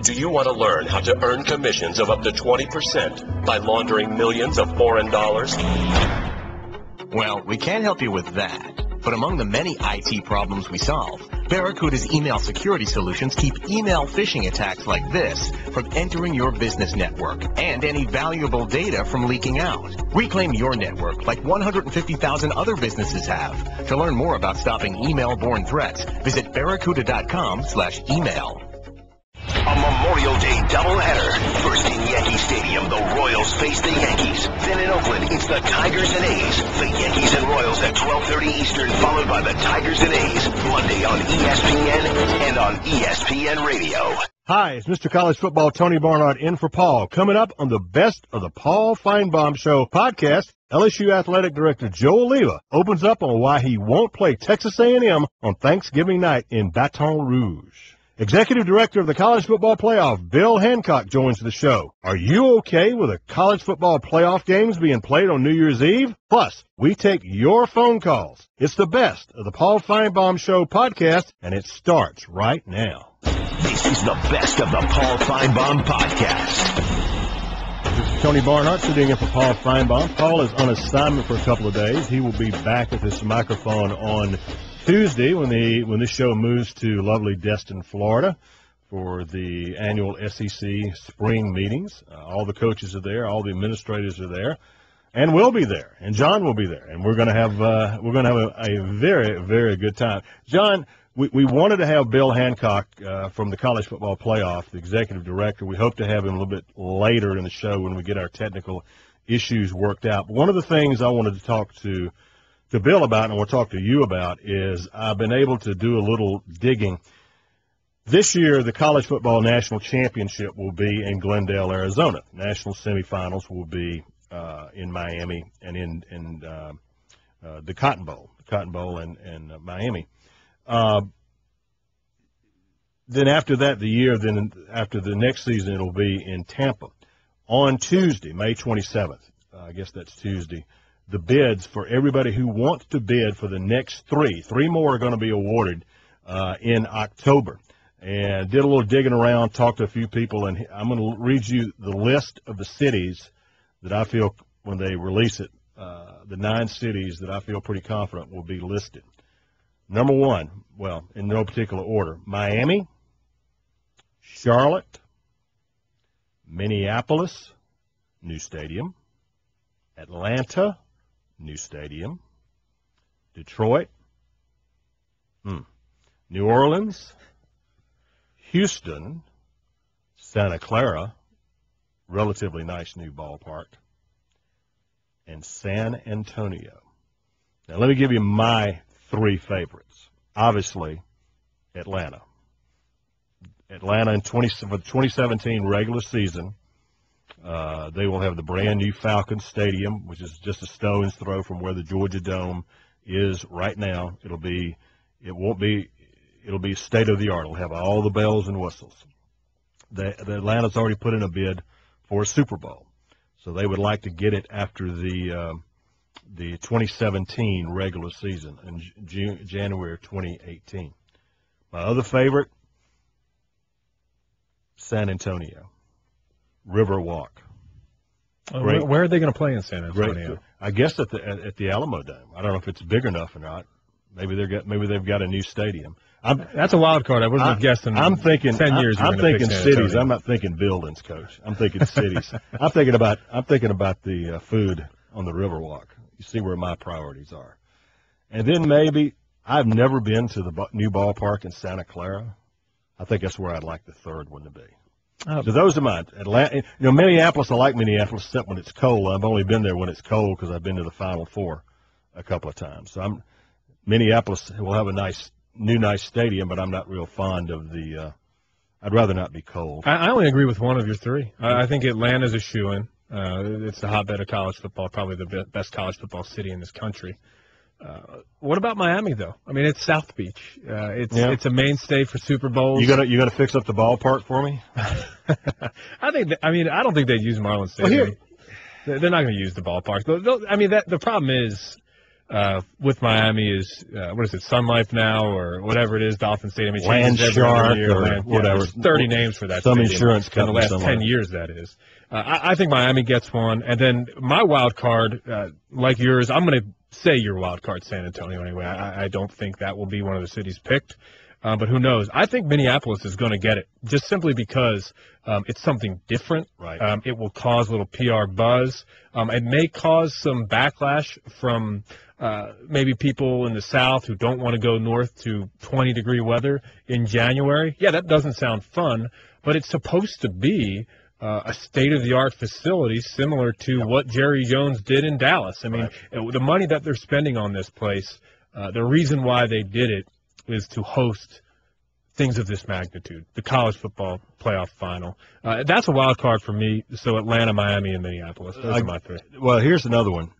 Do you want to learn how to earn commissions of up to 20% by laundering millions of foreign dollars? Well, we can't help you with that. But among the many IT problems we solve, Barracuda's email security solutions keep email phishing attacks like this from entering your business network and any valuable data from leaking out. Reclaim your network like 150,000 other businesses have. To learn more about stopping email-borne threats, visit barracuda.com/email. A Memorial Day doubleheader. First in Yankee Stadium, the Royals face the Yankees. Then in Oakland, it's the Tigers and A's. The Yankees and Royals at 12:30 Eastern, followed by the Tigers and A's. Monday on ESPN and on ESPN Radio. Hi, it's Mr. College Football Tony Barnhart in for Paul. Coming up on the Best of the Paul Finebaum Show podcast, LSU Athletic Director Joe Alleva opens up on why he won't play Texas A&M on Thanksgiving night in Baton Rouge. Executive Director of the College Football Playoff, Bill Hancock, joins the show. Are you okay with the college football playoff games being played on New Year's Eve? Plus, we take your phone calls. It's the Best of the Paul Finebaum Show podcast, and it starts right now. This is the Best of the Paul Finebaum podcast. This is Tony Barnhart sitting in for Paul Finebaum. Paul is on assignment for a couple of days. He will be back at this microphone on Tuesday when this show moves to lovely Destin, Florida for the annual SEC spring meetings. All the coaches are there, all the administrators are there, and we'll be there, and John will be there, and we're going to have a very, very good time. John, we wanted to have Bill Hancock from the College Football Playoff, the executive director. We hope to have him a little bit later in the show when we get our technical issues worked out. But one of the things I wanted to talk to Bill about, and we'll talk to you about, is I've been able to do a little digging. This year, the College Football National Championship will be in Glendale, Arizona. National semifinals will be in Miami and in the Cotton Bowl in Miami. Then after that, after the next season, it'll be in Tampa. On Tuesday, May 27th, I guess that's Tuesday, the bids for everybody who wants to bid for the next three more are going to be awarded in October. And did a little digging around, talked to a few people, and I'm going to read you the list of the cities that I feel, when they release it, the 9 cities that I feel pretty confident will be listed. Number 1, well, in no particular order, Miami, Charlotte, Minneapolis, new stadium, Atlanta, new stadium, Detroit, New Orleans, Houston, Santa Clara, relatively nice new ballpark, and San Antonio. Now, let me give you my 3 favorites. Obviously, Atlanta. Atlanta for the 2017 regular season, they will have the brand-new Falcon Stadium, which is just a stone's throw from where the Georgia Dome is right now. It'll be state-of-the-art. It'll have all the bells and whistles. The Atlanta's already put in a bid for a Super Bowl, so they would like to get it after the 2017 regular season in January of 2018. My other favorite, San Antonio, Riverwalk. Where are they going to play in San Antonio? I guess at the Alamo Dome. I don't know if it's big enough or not. Maybe they've got a new stadium. That's a wild card. I wouldn't have guessed in 10 years. I'm thinking cities. I'm not thinking buildings, Coach. I'm thinking cities. I'm thinking about the food on the Riverwalk. You see where my priorities are. And then maybe, I've never been to the new ballpark in Santa Clara. I think that's where I'd like the third one to be. So those are mine. Atlanta, Minneapolis, I like Minneapolis, except when it's cold. I've only been there when it's cold because I've been to the Final Four a couple of times. So Minneapolis will have a nice stadium, but I'm not real fond of I'd rather not be cold. I only agree with one of your 3. I think Atlanta's a shoo-in. It's the hotbed of college football, probably the best college football city in this country. What about Miami, though? I mean, it's South Beach. It's a mainstay for Super Bowls. You gonna fix up the ballpark for me? I don't think they'd use Marlins Stadium. They're not going to use the ballpark. The problem is, with Miami is, what is it, Sun Life now or whatever it is, Dolphin Stadium. It Land changes every Shark other year. or whatever. There's 30 names for that Some stadium insurance in the company. last 10 years, that is. I think Miami gets one. And then my wild card, like yours, I'm going to say your wild card, San Antonio, anyway. I don't think that will be one of the cities picked. But who knows? I think Minneapolis is going to get it, just simply because it's something different. Right. It will cause a little PR buzz. It may cause some backlash from maybe people in the South who don't want to go north to 20-degree weather in January. Yeah, that doesn't sound fun, but it's supposed to be a state-of-the-art facility similar to what Jerry Jones did in Dallas. I mean, the money that they're spending on this place, the reason why they did it is to host things of this magnitude, the college football playoff final. That's a wild card for me, so Atlanta, Miami, and Minneapolis. Those are my three. Well, here's another one.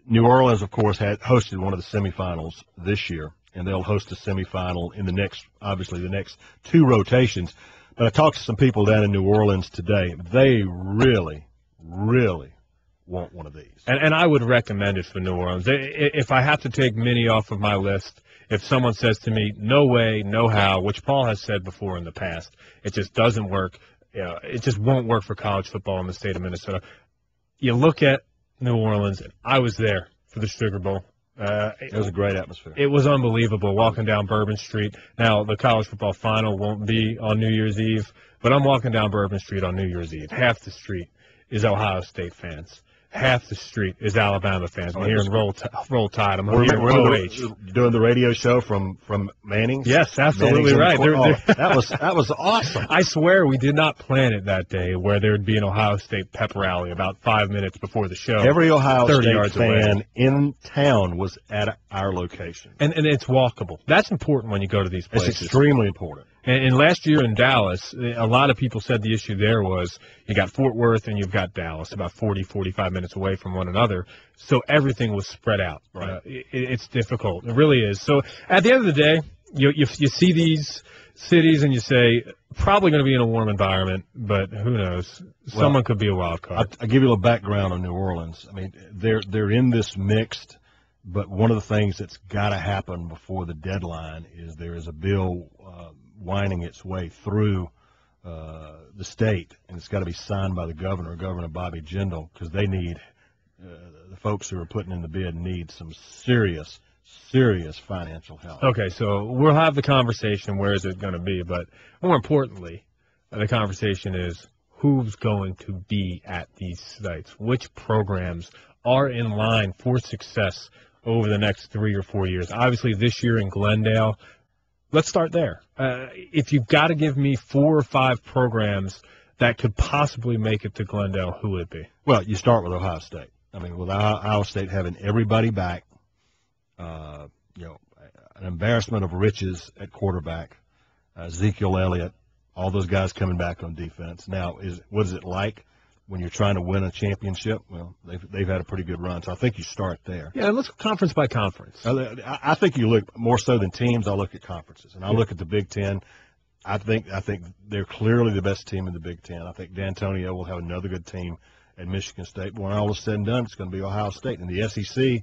New Orleans, of course, had hosted one of the semifinals this year, and they'll host a semifinal in the next two rotations. But I talked to some people down in New Orleans today. They really, really want one of these. And I would recommend it for New Orleans. If I have to take Minnie off of my list, if someone says to me, no way, no how, which Paul has said before in the past, it just doesn't work. It just won't work for college football in the state of Minnesota. You look at New Orleans, and I was there for the Sugar Bowl. It was a great atmosphere. It was unbelievable walking down Bourbon Street. Now, the college football final won't be on New Year's Eve, but I'm walking down Bourbon Street on New Year's Eve. Half the street is Ohio State fans. Half the street is Alabama fans. I'm hearing Roll Tide. I'm hearing OH. Doing the radio show from Manning's? Yes, absolutely right. That was awesome. I swear we did not plan it that day where there would be an Ohio State pep rally about 5 minutes before the show. Every Ohio 30 State yards fan away. in town was at our location. And it's walkable. That's important when you go to these places. It's extremely important. And last year in Dallas, a lot of people said the issue there was you got Fort Worth and you've got Dallas, about 40, 45 minutes away from one another. So everything was spread out. Right. It's difficult. It really is. So at the end of the day, you see these cities and you say, probably going to be in a warm environment, but who knows? Someone could be a wild card. I'll give you a little background on New Orleans. I mean, they're in this mixed, but one of the things that's got to happen before the deadline is there is a bill winding its way through the state, and it's got to be signed by the governor, Governor Bobby Jindal, because they need the folks who are putting in the bid need some serious financial help. Okay, so we'll have the conversation. Where is it going to be? But more importantly, the conversation is who's going to be at these sites, which programs are in line for success over the next 3 or 4 years. Obviously, this year in Glendale. Let's start there. If you've got to give me 4 or 5 programs that could possibly make it to Glendale, who would it be? Well, you start with Ohio State. I mean, with Ohio State having everybody back, an embarrassment of riches at quarterback, Ezekiel Elliott, all those guys coming back on defense. Now, what is it like when you're trying to win a championship? Well, they've had a pretty good run, so I think you start there. Yeah, let's go conference by conference. I think you look more so than teams. I look at conferences, and I look at the Big Ten. I think they're clearly the best team in the Big Ten. I think D'Antonio will have another good team at Michigan State. But when all is said and done, it's going to be Ohio State. In the SEC,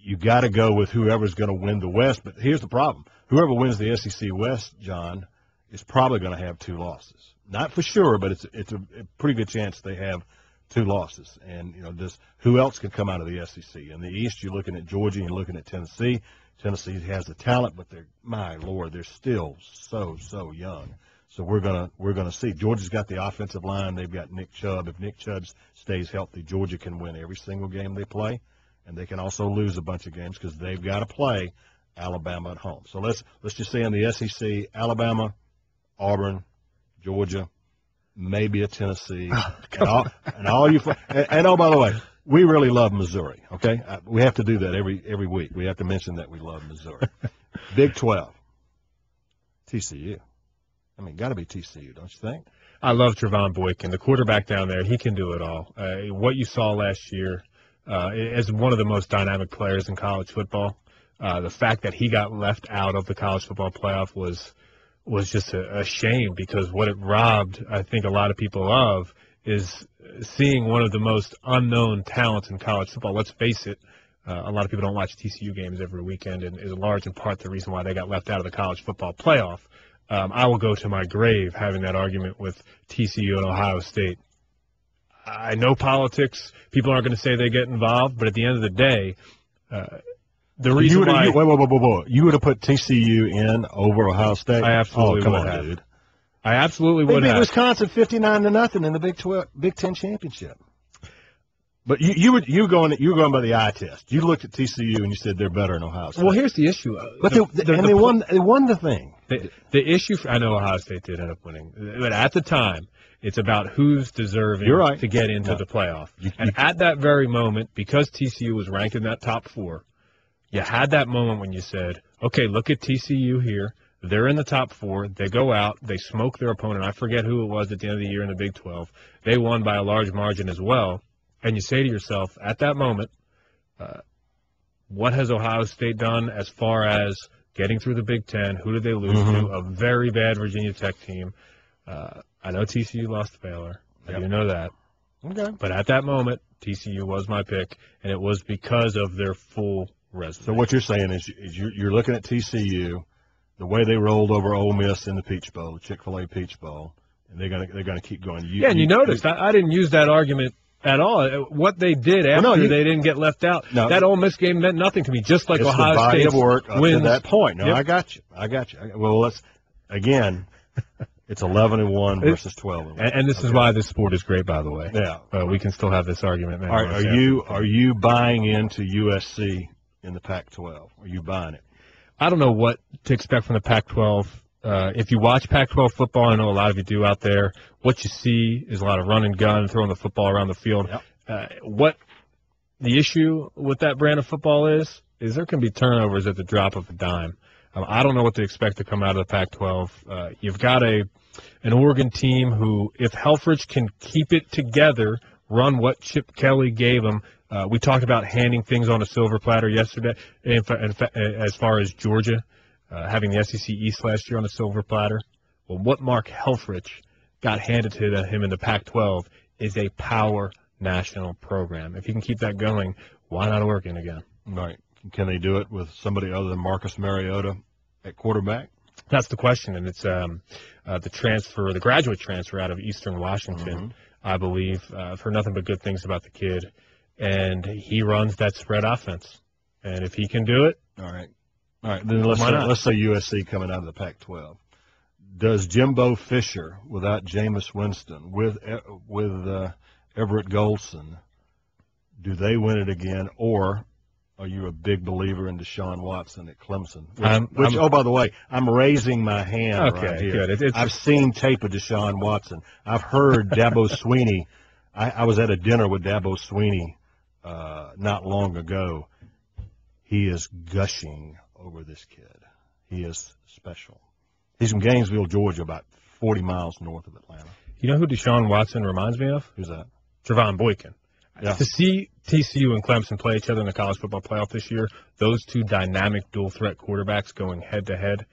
you got to go with whoever's going to win the West. But here's the problem: whoever wins the SEC West, John, is probably going to have 2 losses. Not for sure, but it's a pretty good chance they have 2 losses. And, who else can come out of the SEC? In the East, you're looking at Georgia and you're looking at Tennessee. Tennessee has the talent, but they're still so young. So we're gonna see. Georgia's got the offensive line. They've got Nick Chubb. If Nick Chubb stays healthy, Georgia can win every single game they play, and they can also lose a bunch of games because they've got to play Alabama at home. So let's just say in the SEC, Alabama, Auburn, Georgia, maybe a Tennessee, and all you. And oh, by the way, we really love Missouri. Okay, we have to do that every week. We have to mention that we love Missouri. Big 12, TCU. I mean, got to be TCU, don't you think? I love Trevon Boykin, the quarterback down there. He can do it all. What you saw last year, as one of the most dynamic players in college football, the fact that he got left out of the college football playoff was just a shame, because what it robbed, I think, a lot of people of is seeing one of the most unknown talents in college football. Let's face it, a lot of people don't watch TCU games every weekend, and is large in part the reason why they got left out of the college football playoff. I will go to my grave having that argument with TCU and Ohio State. I know politics. People aren't going to say they get involved, but at the end of the day, the reason why... Wait. You would have put TCU in over Ohio State? I absolutely would have. Dude. I absolutely would have. They beat Wisconsin 59-0 in the Big Ten championship. But you were going by the eye test. You looked at TCU and you said they're better than Ohio State. Well, here's the issue. But they won the thing. The issue, I know Ohio State did end up winning, but at the time, it's about who's deserving to get into the playoff. And at that very moment, because TCU was ranked in that top 4, you had that moment when you said, okay, look at TCU here. They're in the top 4. They go out. They smoke their opponent. I forget who it was at the end of the year in the Big 12. They won by a large margin as well. And you say to yourself, at that moment, what has Ohio State done as far as getting through the Big Ten? Who did they lose to? A very bad Virginia Tech team. I know TCU lost to Baylor. I do know that. Okay. But at that moment, TCU was my pick, and it was because of their full resume. So what you're saying is you're looking at TCU, the way they rolled over Ole Miss in the Peach Bowl, the Chick-fil-A Peach Bowl, and they're gonna keep going. And you noticed I didn't use that argument at all. What they did after they didn't get left out, that Ole Miss game meant nothing to me, just like Ohio State's of work up wins. to that point. No, I got you. Well, let's, again, it's 11-1 versus 12-1. And this is why this sport is great, by the way. Yeah. We can still have this argument. All right, are you buying into USC in the Pac-12? Are you buying it? I don't know what to expect from the Pac-12. If you watch Pac-12 football, I know a lot of you do out there, what you see is a lot of run and gun, throwing the football around the field. What the issue with that brand of football is there can be turnovers at the drop of a dime. I don't know what to expect to come out of the Pac-12. You've got an Oregon team who, if Helfrich can keep it together, run what Chip Kelly gave them. We talked about handing things on a silver platter yesterday, as far as Georgia. Having the SEC East last year on a silver platter. Well, what Mark Helfrich got handed to him in the Pac-12 is a power national program. If he can keep that going, why not Oregon again? Right. Can they do it with somebody other than Marcus Mariota at quarterback? That's the question, and it's the graduate transfer out of Eastern Washington, I believe. I've heard nothing but good things about the kid, and he runs that spread offense. And if he can do it, all right, then let's say USC coming out of the Pac-12. Does Jimbo Fisher, without Jameis Winston, with Everett Golson, do they win it again, or are you a big believer in Deshaun Watson at Clemson? Oh, by the way, I'm raising my hand right here. Good. I've seen tape of Deshaun Watson. I've heard Dabo Swinney. I was at a dinner with Dabo Swinney not long ago. He is gushing over this kid. He is special. He's from Gainesville, Georgia, about 40 miles north of Atlanta. You know who Deshaun Watson reminds me of? Who's that? Trevon Boykin. Yeah. To see TCU and Clemson play each other in the college football playoff this year, those two dynamic dual-threat quarterbacks going head-to-head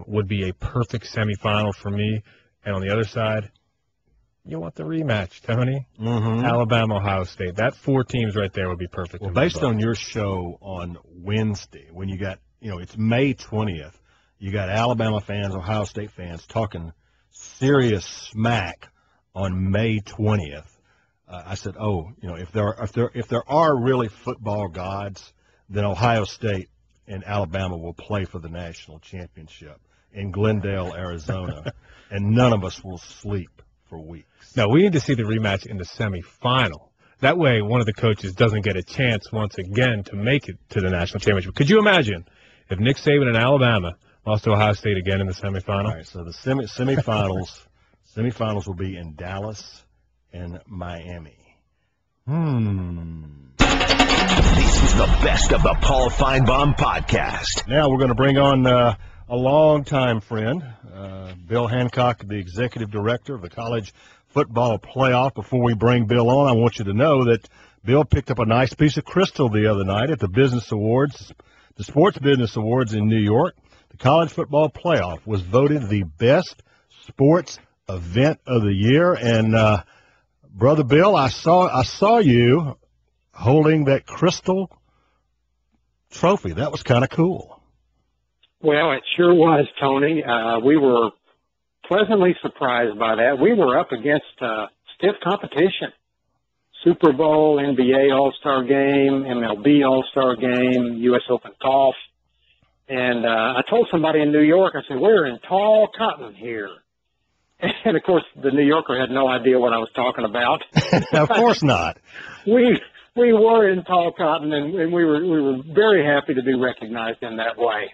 would be a perfect semifinal for me. And on the other side, you want the rematch, Tony? Alabama, Ohio State. That 4 teams right there would be perfect. Well, based on your show on Wednesday, when you got, it's May 20th, you got Alabama fans, Ohio State fans talking serious smack on May 20th. I said, if there are really football gods, then Ohio State and Alabama will play for the national championship in Glendale, Arizona, and none of us will sleep for weeks. No, we need to see the rematch in the semifinal. That way, one of the coaches doesn't get a chance once again to make it to the national championship. Could you imagine if Nick Saban and Alabama lost to Ohio State again in the semifinal? All right, so the semifinals will be in Dallas and Miami. This is the best of the Paul Finebaum podcast. Now we're going to bring on a longtime friend, Bill Hancock, the executive director of the College Football Playoff. Before we bring Bill on, I want you to know that Bill picked up a nice piece of crystal the other night at the Business Awards, the Sports Business Awards in New York. The College Football Playoff was voted the best sports event of the year, and Brother Bill, I saw you holding that crystal trophy. That was kind of cool. Well, it sure was, Tony. We were pleasantly surprised by that. We were up against stiff competition. Super Bowl, NBA All-Star Game, MLB All-Star Game, U.S. Open Golf. And I told somebody in New York, I said, we're in tall cotton here. And, of course, the New Yorker had no idea what I was talking about. Of course not. We were in tall cotton, and we were very happy to be recognized in that way.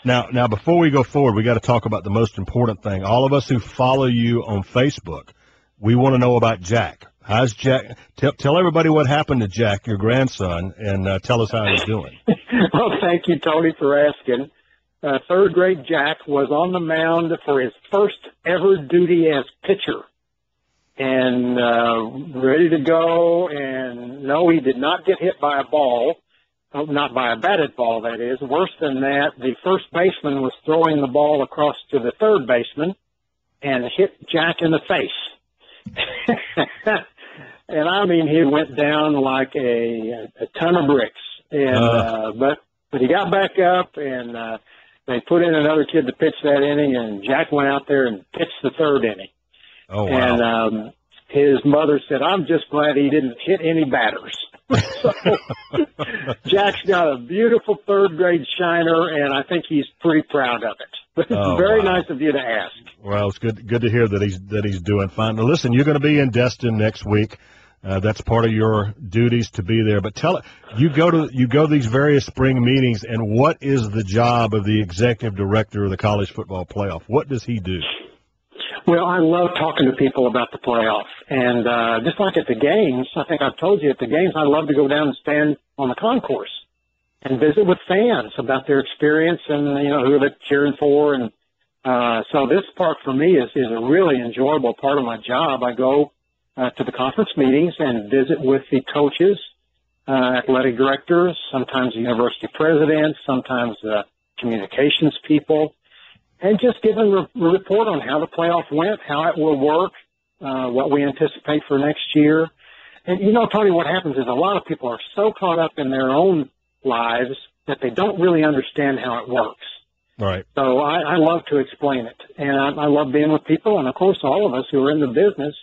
Now, before we go forward, we got to talk about the most important thing. All of us who follow you on Facebook, we want to know about Jack. How's Jack? Tell everybody what happened to Jack, your grandson, and tell us how he's doing. Well, thank you, Tony, for asking. Third-grade Jack was on the mound for his first ever duty as pitcher, and ready to go. And no, he did not get hit by a ball. Not by a batted ball, that is. Worse than that, the first baseman was throwing the ball across to the third baseman and hit Jack in the face. And I mean, he went down like a ton of bricks. And but he got back up, and they put in another kid to pitch that inning, and Jack went out there and pitched the third inning. Oh, wow. And his mother said, "I'm just glad he didn't hit any batters." So Jack's got a beautiful third-grade shiner, and I think he's pretty proud of it. But it's very nice of you to ask. Well, it's good to hear that he's doing fine. Now, listen, you're going to be in Destin next week. That's part of your duties to be there. But you go to these various spring meetings, and what is the job of the executive director of the college football playoff? What does he do? Well, I love talking to people about the playoff. And just like at the games, I think I've told you at the games, I love to go down and stand on the concourse and visit with fans about their experience and, who they're cheering for. And so this part for me is a really enjoyable part of my job. I go to the conference meetings and visit with the coaches, athletic directors, sometimes the university presidents, sometimes the communications people, and just give them a report on how the playoff went, how it will work, what we anticipate for next year. And, Tony, what happens is a lot of people are so caught up in their own lives that they don't really understand how it works. Right. So I love to explain it. And I love being with people. And, of course, all of us who are in the business,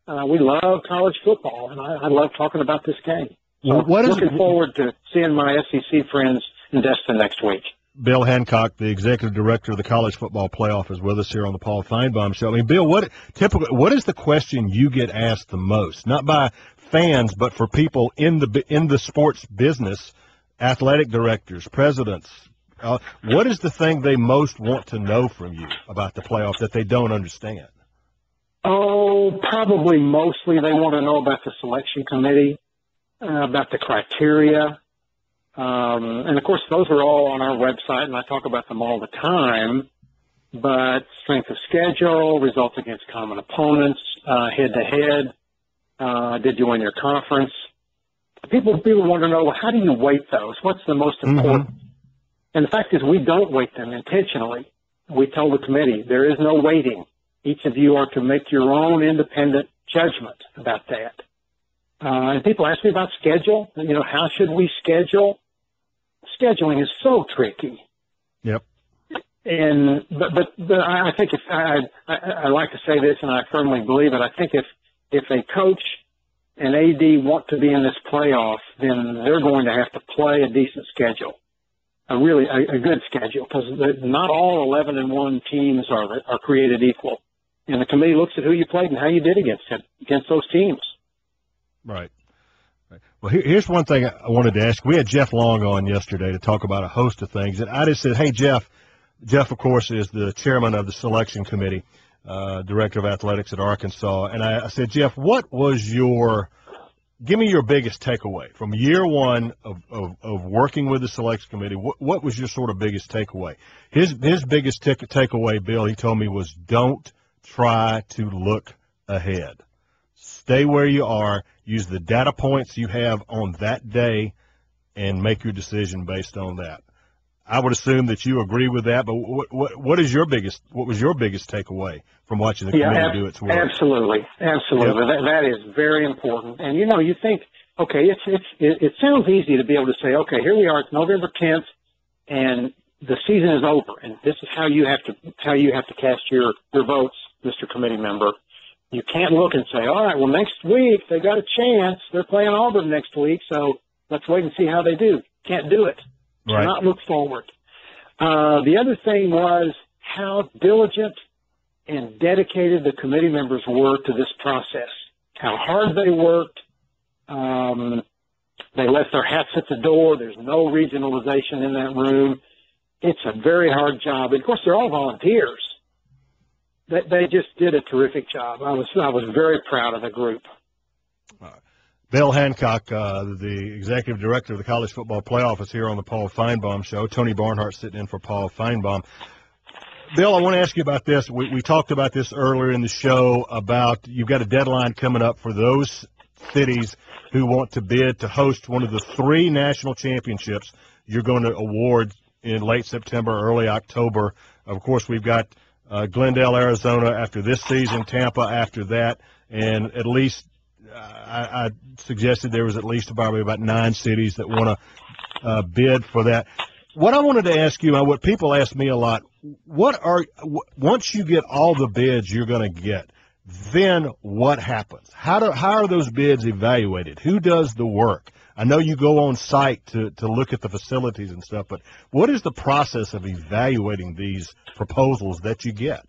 we love college football. And I love talking about this game. So looking forward to seeing my SEC friends in Destin next week. Bill Hancock, the executive director of the college football playoff, is with us here on the Paul Finebaum Show. I mean, Bill, what is the question you get asked the most? Not by fans, but for people in the sports business, athletic directors, presidents. What is the thing they most want to know from you about the playoff that they don't understand? Oh, probably mostly they want to know about the selection committee, about the criteria. And, of course, those are all on our website, and I talk about them all the time. But strength of schedule, results against common opponents, head-to-head, did you win your conference? People want to know, well, how do you weight those? What's the most important? Mm-hmm. And the fact is we don't weight them intentionally. We tell the committee there is no weighting. Each of you are to make your own independent judgment about that. And people ask me about schedule. How should we schedule? Scheduling is so tricky. Yep. And but I think I like to say this, and I firmly believe it. I think if a coach and AD want to be in this playoff, then they're going to have to play a decent schedule, a good schedule, because not all 11-1 teams are created equal. And the committee looks at who you played and how you did against those teams. Right. Well, here's one thing I wanted to ask. We had Jeff Long on yesterday to talk about a host of things, and I just said, hey, Jeff. Jeff, of course, is the chairman of the selection committee, director of athletics at Arkansas. And I said, Jeff, give me your biggest takeaway from year one of working with the selection committee. What was your sort of biggest takeaway? His biggest takeaway, Bill, he told me, was don't try to look ahead. Stay where you are. Use the data points you have on that day and make your decision based on that. I would assume that you agree with that, but what was your biggest takeaway from watching the committee do its work? Absolutely. Yep. That is very important. And you think okay, it sounds easy to be able to say, okay, here we are, it's November 10th, and the season is over, and this is how you have to cast your votes, Mr. Committee Member. You can't look and say, all right, well, next week they got a chance. They're playing Auburn next week, so let's wait and see how they do. Can't do it. Right. Cannot look forward. The other thing was how diligent and dedicated the committee members were to this process, how hard they worked. They left their hats at the door. There's no regionalization in that room. It's a very hard job. And of course, they're all volunteers. They just did a terrific job. I was very proud of the group. Bill Hancock, the executive director of the College Football Playoff, is here on the Paul Finebaum Show. Tony Barnhart sitting in for Paul Finebaum. Bill, I want to ask you about this. We talked about this earlier in the show about you've got a deadline coming up for those cities who want to bid to host one of the 3 national championships you're going to award in late September, early October. Of course, we've got Glendale, Arizona after this season, Tampa after that, and at least I suggested there was at least probably about 9 cities that want to bid for that. What I wanted to ask you, and what people ask me a lot, once you get all the bids you're going to get, then what happens? How are those bids evaluated? Who does the work? I know you go on site to look at the facilities and stuff, but what is the process of evaluating these proposals that you get?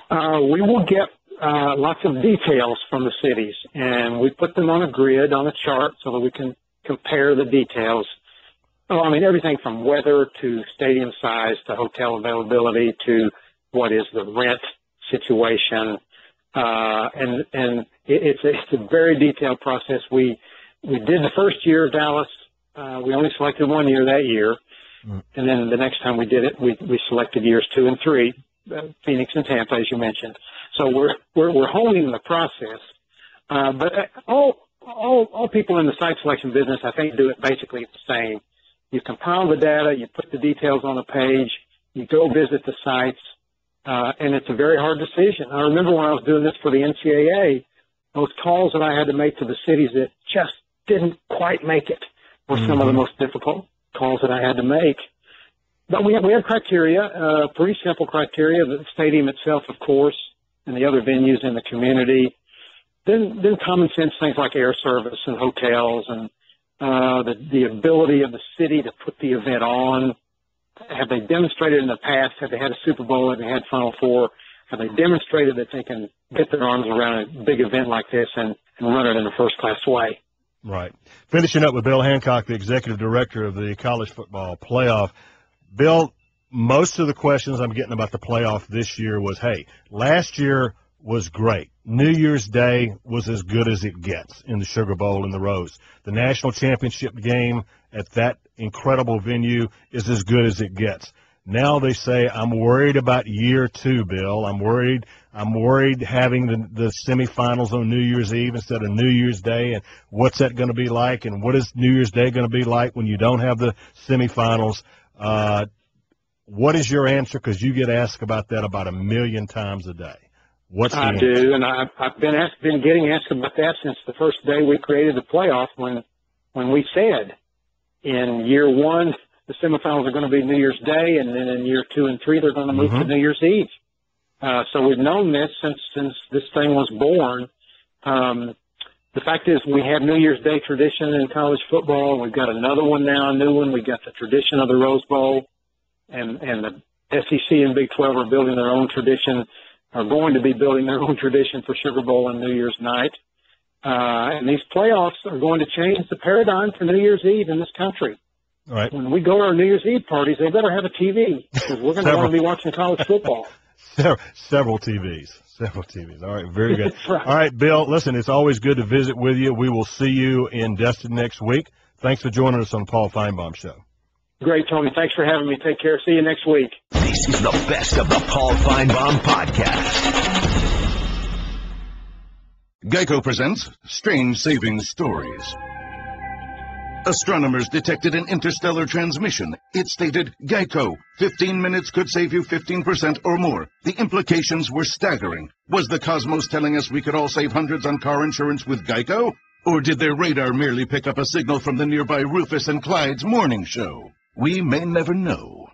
We will get lots of details from the cities, and we put them on a grid, on a chart, so that we can compare the details. Oh, I mean, everything from weather to stadium size to hotel availability to what is the rent situation, and it's a very detailed process. We did the first year of Dallas. We only selected 1 year that year, and then the next time we did it, we selected years 2 and 3, Phoenix and Tampa, as you mentioned. So we're honing the process, but all people in the site selection business, I think, do it basically the same. You compile the data, you put the details on a page, you go visit the sites, and it's a very hard decision. I remember when I was doing this for the NCAA, those calls that I had to make to the cities that just didn't quite make it were some of the most difficult calls that I had to make. But we have criteria, pretty simple criteria, the stadium itself, of course, and the other venues in the community. Then common sense things like air service and hotels and the ability of the city to put the event on. Have they demonstrated in the past? Have they had a Super Bowl? Have they had Final Four? Have they demonstrated that they can get their arms around a big event like this and run it in a first-class way? Right. Finishing up with Bill Hancock, the executive director of the College Football Playoff. Bill, most of the questions I'm getting about the playoff this year was, hey, last year was great. New Year's Day was as good as it gets in the Sugar Bowl in the Rose. The national championship game at that incredible venue is as good as it gets. Now they say, I'm worried about year 2, Bill. I'm worried having the semifinals on New Year's Eve instead of New Year's Day, and what's that going to be like, and what is New Year's Day going to be like when you don't have the semifinals? What is your answer? Because you get asked about that about 1 million times a day. What's the answer? I do, and I've been getting asked about that since the first day we created the playoff when we said in year 1 the semifinals are going to be New Year's Day, and then in year 2 and 3 they're going to move to New Year's Eve. So we've known this since this thing was born. The fact is we have New Year's Day tradition in college football. We've got another one now, a new one. We've got the tradition of the Rose Bowl, and the SEC and Big 12 are building their own tradition, are going to be building their own tradition for Sugar Bowl and New Year's night. And these playoffs are going to change the paradigm for New Year's Eve in this country. All right. When we go to our New Year's Eve parties, they better have a TV because we're going to want to be watching college football. Several TVs. All right, very good. Right. All right, Bill, listen, it's always good to visit with you. We will see you in Destin next week. Thanks for joining us on the Paul Finebaum Show. Great, Tony. Thanks for having me. Take care. See you next week. This is the best of the Paul Finebaum podcast. Geico presents Strange Savings Stories. Astronomers detected an interstellar transmission. It stated, Geico, 15 minutes could save you 15% or more. The implications were staggering. Was the cosmos telling us we could all save hundreds on car insurance with Geico? Or did their radar merely pick up a signal from the nearby Rufus and Clyde's morning show? We may never know.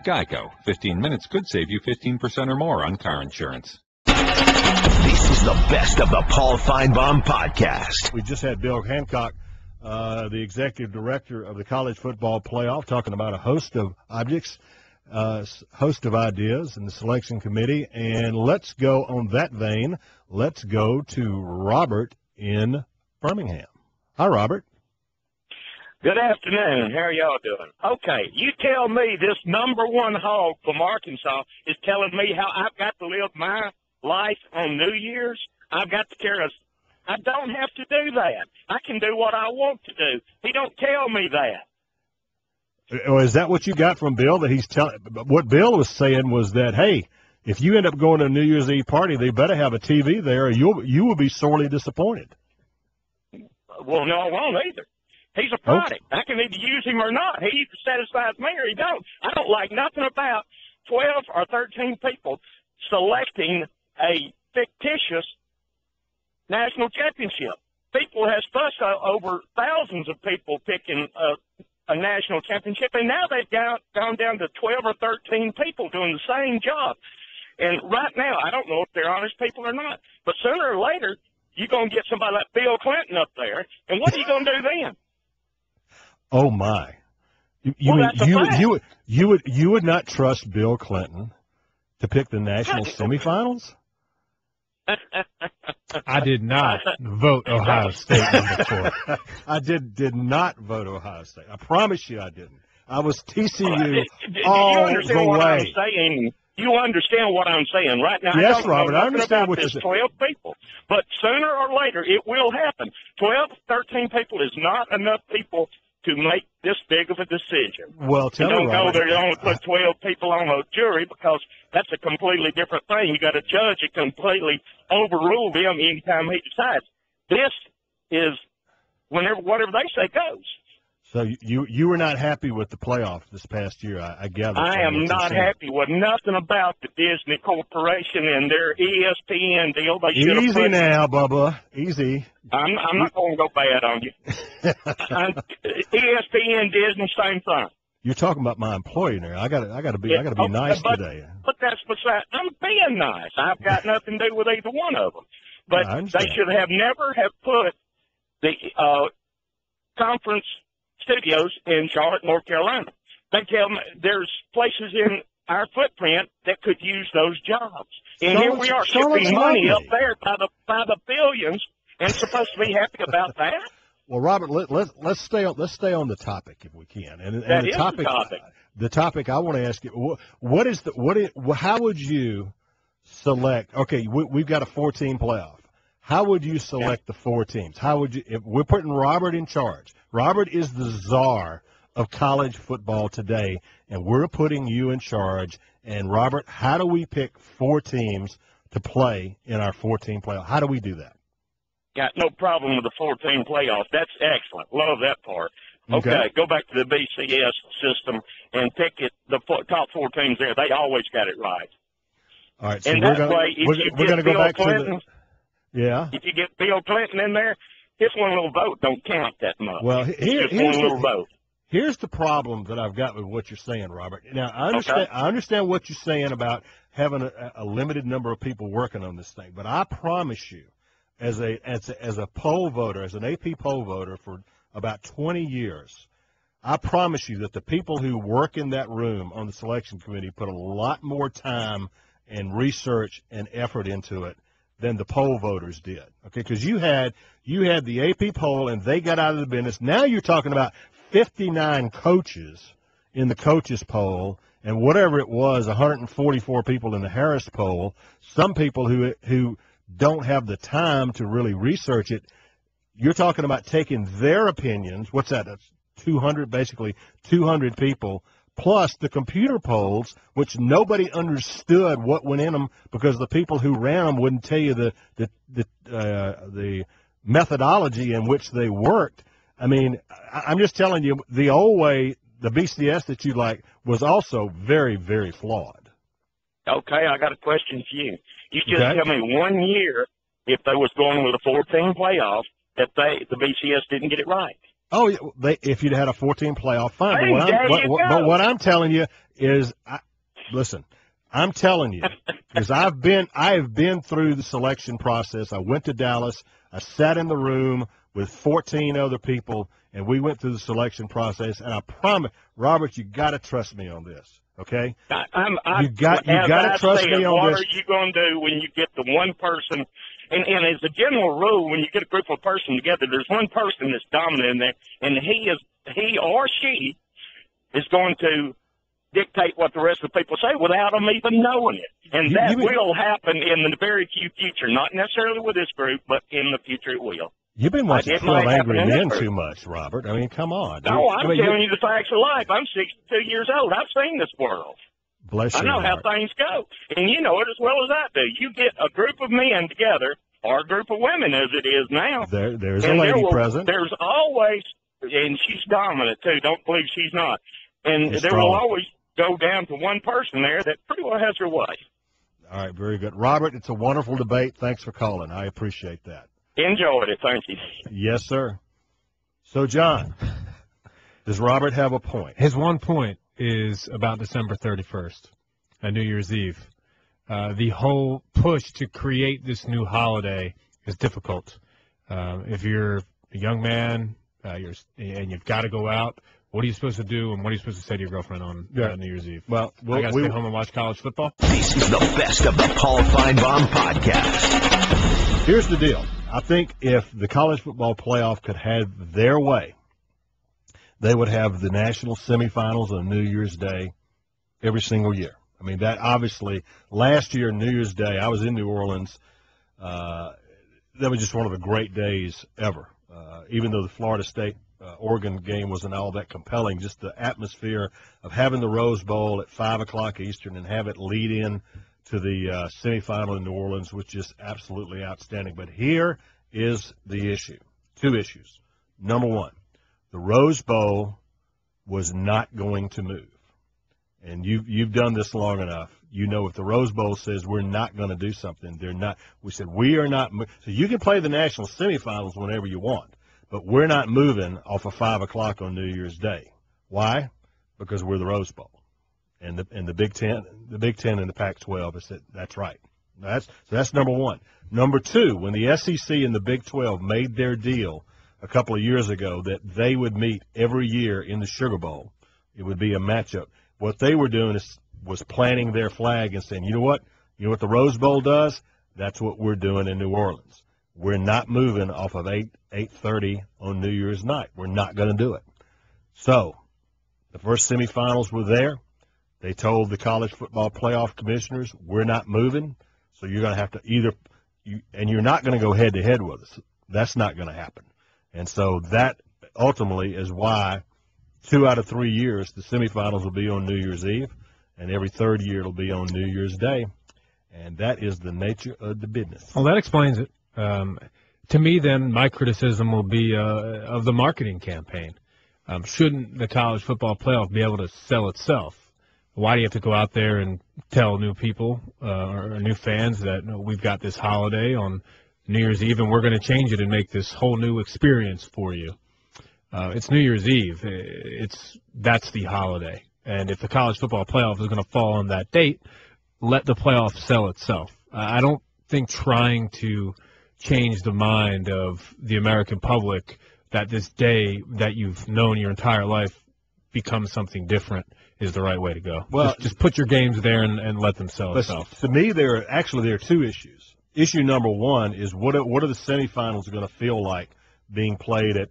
Geico. 15 minutes could save you 15% or more on car insurance. This is the best of the Paul Finebaum podcast. We just had Bill Hancock, the executive director of the college football playoff, talking about a host of objects, host of ideas in the selection committee. And let's go on that vein. Let's go to Robert in Birmingham. Hi, Robert. Good afternoon. How are y'all doing? Okay, you tell me this number one hog from Arkansas is telling me how I've got to live my life on New Year's. I've got to carry a... I don't have to do that. I can do what I want to do. He don't tell me that. Is that what you got from Bill? That he's telling? What Bill was saying was that, hey, if you end up going to a New Year's Eve party, they better have a TV there, or you will be sorely disappointed. Well, no, I won't either. He's a product. I can either use him or not. He either satisfies me or he don't. I don't like nothing about 12 or 13 people selecting a fictitious national championship. People has fussed over thousands of people picking a national championship, and now they've gone down to 12 or 13 people doing the same job. And right now, I don't know if they're honest people or not, but sooner or later, you're going to get somebody like Bill Clinton up there, and what are you going to do then? Oh my! You would not trust Bill Clinton to pick the national semifinals? I did not vote Ohio State number 4. I did not vote Ohio State. I promise you I didn't. I was TCU all all you understand the what way. I'm saying? You understand what I'm saying right now? Yes, Robert, I understand what you're saying. 12 people. But sooner or later, it will happen. 12, 13 people is not enough people to make this big of a decision. Well, tell me, don't Robert, go there. You only put 12 people on a jury because that's a completely different thing. You got a judge that completely overrule them anytime he decides. This is whatever they say goes. So you were not happy with the playoff this past year, I gather. I am not happy with nothing about the Disney Corporation and their ESPN deal. They Easy now, Bubba. Easy. I'm not going to go bad on you. ESPN, Disney, same thing. You're talking about my employer now. I got to be nice today. But that's beside. I'm being nice. I've got nothing to do with either one of them. But they should have never have put the conference studios in Charlotte, North Carolina. They tell me there's places in our footprint that could use those jobs. And here we are shipping money up there by the billions and supposed to be happy about that. Well, Robert, let's stay on the topic if we can. And that the is topic, the topic. The topic I want to ask you, how would you select? Okay, we've got a 4-team playoff. How would you select the 4 teams? How would you? If we're putting Robert in charge. Robert is the czar of college football today, and we're putting you in charge. And Robert, how do we pick 4 teams to play in our 4-team playoff? How do we do that? Got no problem with the 4-team playoff. That's excellent. Love that part. Okay, go back to the BCS system and pick the top 4 teams there. They always got it right. All right, so and that way, if you get Bill Clinton, if you get Bill Clinton in there, his one little vote don't count that much. Well, here's one little vote. Here's the problem that I've got with what you're saying, Robert. Now, I understand what you're saying about having a limited number of people working on this thing, but I promise you, as a poll voter, as an AP poll voter for about 20 years, I promise you that the people who work in that room on the selection committee put a lot more time and research and effort into it than the poll voters did. Okay, because you had the AP poll and they got out of the business. Now you're talking about 59 coaches in the coaches poll and whatever it was, 144 people in the Harris poll. Some people who don't have the time to really research it. You're talking about taking their opinions. What's that? That's 200, basically 200 people, plus the computer polls, which nobody understood what went in them because the people who ran them wouldn't tell you the methodology in which they worked. I mean, I'm just telling you, the old way, the BCS that you like, was also very, very flawed. Okay, I got a question for you. You just tell me 1 year if they was going with a 14 playoff, that the BCS didn't get it right. Oh, if you'd had a 14 playoff, fine. Hey, But what I'm telling you is, listen, I'm telling you, because I have been through the selection process. I went to Dallas. I sat in the room with 14 other people, and we went through the selection process. And I promise, Robert, you got to trust me on this. Okay? You got to trust me on what this. What are you going to do when you get the one person? And as a general rule, when you get a group of person together, there's one person that's dominant in there, and he or she is going to dictate what the rest of the people say without them even knowing it. And that will happen in the very few future, not necessarily with this group, but in the future it will. You've been watching 12 Angry Men too much, Robert. I mean, come on. No, I'm telling you the facts of life. I'm 62 years old. I've seen this world. Bless you. I know how things go. And you know it as well as I do. You get a group of men together, or a group of women as it is now. There's a lady present. There's always, and she's dominant too. Don't believe she's not. And she's there strong. will always go down to one person there that pretty well has her way. All right, very good. Robert, it's a wonderful debate. Thanks for calling. I appreciate that. Enjoyed it. Thank you. Yes, sir. So, John, does Robert have a point? His one point is about December 31st, New Year's Eve. The whole push to create this new holiday is difficult. If you're a young man and you've got to go out, what are you supposed to do, and what are you supposed to say to your girlfriend on New Year's Eve? Well, I got to stay home and watch college football? This is the best of the Paul Finebaum podcast. Here's the deal. I think if the college football playoff could have their way, they would have the national semifinals on New Year's Day every single year. I mean, that obviously, last year, New Year's Day, I was in New Orleans. That was just one of the great days ever. Even though the Florida State Oregon game wasn't all that compelling, just the atmosphere of having the Rose Bowl at 5 o'clock Eastern and have it lead in to the semifinal in New Orleans was just absolutely outstanding. But here is the issue. Two issues. Number one, the Rose Bowl was not going to move. And you've done this long enough. You know if the Rose Bowl says we're not going to do something, they're not. We said we are not. So you can play the national semifinals whenever you want, but we're not moving off of 5 o'clock on New Year's Day. Why? Because we're the Rose Bowl. And the Big Ten and the Pac-12 has said that's right. That's number one. Number two, when the SEC and the Big 12 made their deal a couple of years ago that they would meet every year in the Sugar Bowl, it would be a matchup. What they were doing was planting their flag and saying, you know what the Rose Bowl does? That's what we're doing in New Orleans. We're not moving off of 8:30 on New Year's night. We're not going to do it. So the first semifinals were there. They told the college football playoff commissioners, we're not moving, so you're going to have to and you're not going to go head-to-head with us. That's not going to happen. And so that ultimately is why 2 out of 3 years the semifinals will be on New Year's Eve, and every third year it'll be on New Year's Day. And that is the nature of the business. Well, that explains it. To me, then, my criticism will be of the marketing campaign. Shouldn't the college football playoff be able to sell itself? Why do you have to go out there and tell new people or new fans that we've got this holiday on New Year's Eve and we're going to change it and make this whole new experience for you? It's New Year's Eve. That's the holiday. And if the college football playoff is going to fall on that date, let the playoff sell itself. I don't think trying to change the mind of the American public that this day that you've known your entire life becomes something different is the right way to go. Well, just put your games there and let them sell itself. To me, there are two issues. Issue number one is what are the semifinals going to feel like being played at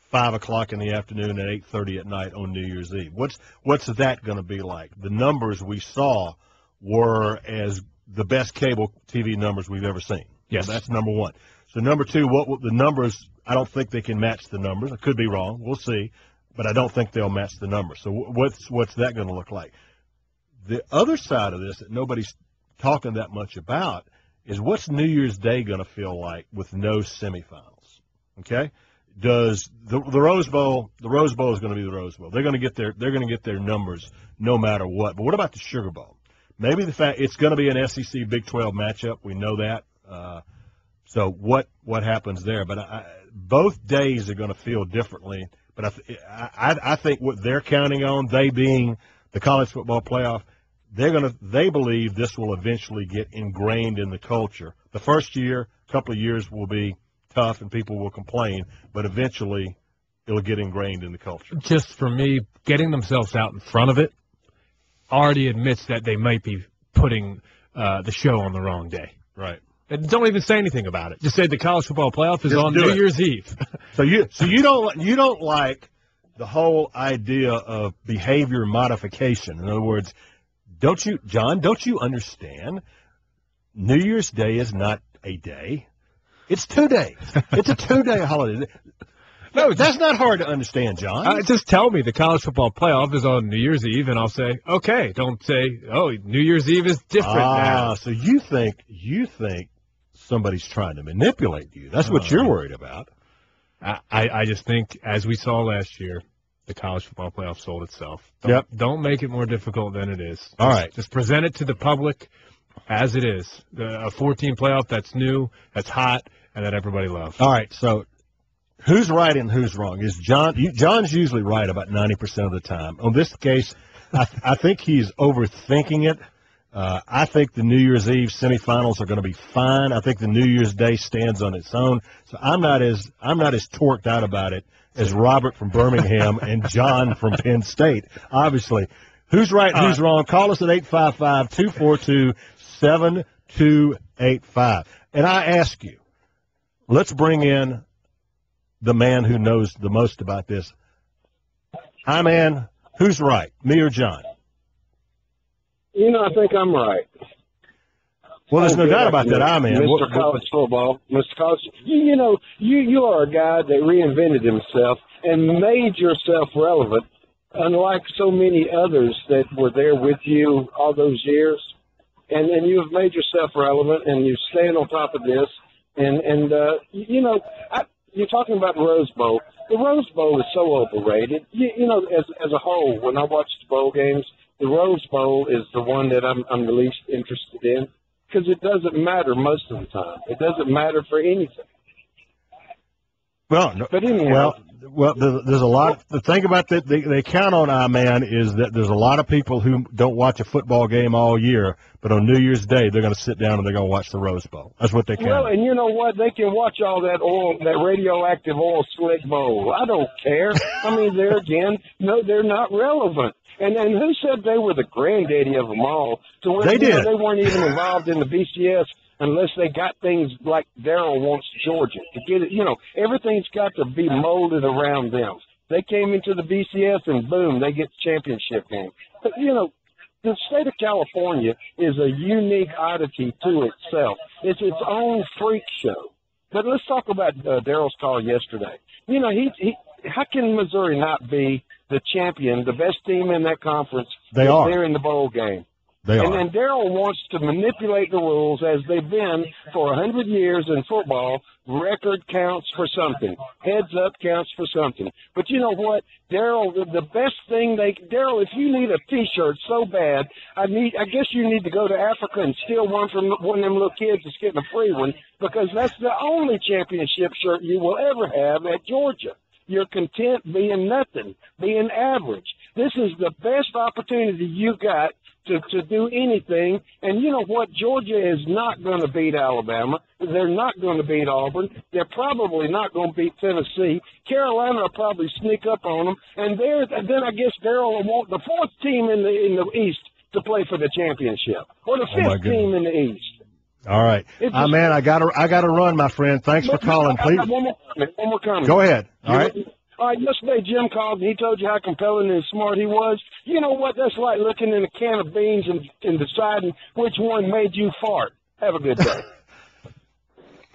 5 o'clock in the afternoon and 8:30 at night on New Year's Eve? What's that going to be like? The numbers we saw were as the best cable TV numbers we've ever seen. Yes. So that's number one. So number two, what the numbers, I don't think they can match the numbers. I could be wrong. We'll see. But I don't think they'll match the numbers. So what's that going to look like? The other side of this that nobody's talking that much about is what's New Year's Day going to feel like with no semifinals? Okay? Does the Rose Bowl? The Rose Bowl is going to be the Rose Bowl. They're going to get their numbers no matter what. But what about the Sugar Bowl? Maybe the fact it's going to be an SEC Big 12 matchup. We know that. So what happens there? But both days are going to feel differently. But I think what they're counting on, they being the college football playoff, they believe this will eventually get ingrained in the culture. The first year, couple of years will be tough and people will complain, but eventually it'll get ingrained in the culture. Just for me, getting themselves out in front of it already admits that they might be putting the show on the wrong day. Right. And don't even say anything about it. Just say the college football playoff is on New Year's Eve. So you don't like the whole idea of behavior modification. In other words, don't you understand? New Year's Day is not a day. It's 2 days. It's a 2-day holiday. No, that's not hard to understand, John. Just tell me the college football playoff is on New Year's Eve, and I'll say, okay. Don't say, oh, New Year's Eve is different now. So you think somebody's trying to manipulate you. That's what you're worried about. I just think, as we saw last year, the college football playoff sold itself. Don't make it more difficult than it is. All right. Just present it to the public as it is. A 14 playoff that's new, that's hot, and that everybody loves. All right, so who's right and who's wrong? Is John's usually right about 90% of the time. On this case, I think he's overthinking it. I think the New Year's Eve semifinals are going to be fine. I think the New Year's Day stands on its own. So I'm not as torqued out about it as Robert from Birmingham and John from Penn State. Obviously, who's right and who's wrong? Call us at 855-242-7285. And I ask you, let's bring in the man who knows the most about this. Hi, man. Who's right, me or John? I think I'm right. Well, there's no doubt about that. Mr. College Football, Mr. College, you are a guy that reinvented himself and made yourself relevant, unlike so many others that were there with you all those years. And you have made yourself relevant, and you stand on top of this. You're talking about the Rose Bowl. The Rose Bowl is so overrated. As a whole, when I watch the bowl games, the Rose Bowl is the one that I'm the least interested in because it doesn't matter most of the time. It doesn't matter for anything. Well, no, but anyhow, there's a lot. The thing about that they count on, man, is that there's a lot of people who don't watch a football game all year, but on New Year's Day they're going to sit down and they're going to watch the Rose Bowl. That's what they count. Well, and you know what? They can watch all that oil, that radioactive oil slick bowl. I don't care. I mean, there again, no, they're not relevant. And who said they were the granddaddy of them all? To where they did. They weren't even involved in the BCS unless they got things like Darryl wants Georgia to get it. Everything's got to be molded around them. They came into the BCS and boom, they get the championship game. But the state of California is a unique oddity to itself. It's its own freak show. But let's talk about Darryl's call yesterday. How can Missouri not be the champion, the best team in that conference? They're in the bowl game. And Darryl wants to manipulate the rules as they've been for 100 years in football. Record counts for something. Heads up counts for something. But you know what, Darryl, the best thing Darryl, if you need a T-shirt so bad, I guess you need to go to Africa and steal one from one of them little kids that's getting a free one, because that's the only championship shirt you will ever have at Georgia. You're content being nothing, being average. This is the best opportunity you got to do anything. And you know what? Georgia is not going to beat Alabama. They're not going to beat Auburn. They're probably not going to beat Tennessee. Carolina will probably sneak up on them. And then I guess Darryl will want the fourth team in the East to play for the championship, or the fifth team in the East. All right, man, I gotta run, my friend. Thanks for calling. Please, one more comment. Go ahead. All right. Yesterday Jim called and he told you how compelling and smart he was. You know what? That's like looking in a can of beans and deciding which one made you fart. Have a good day.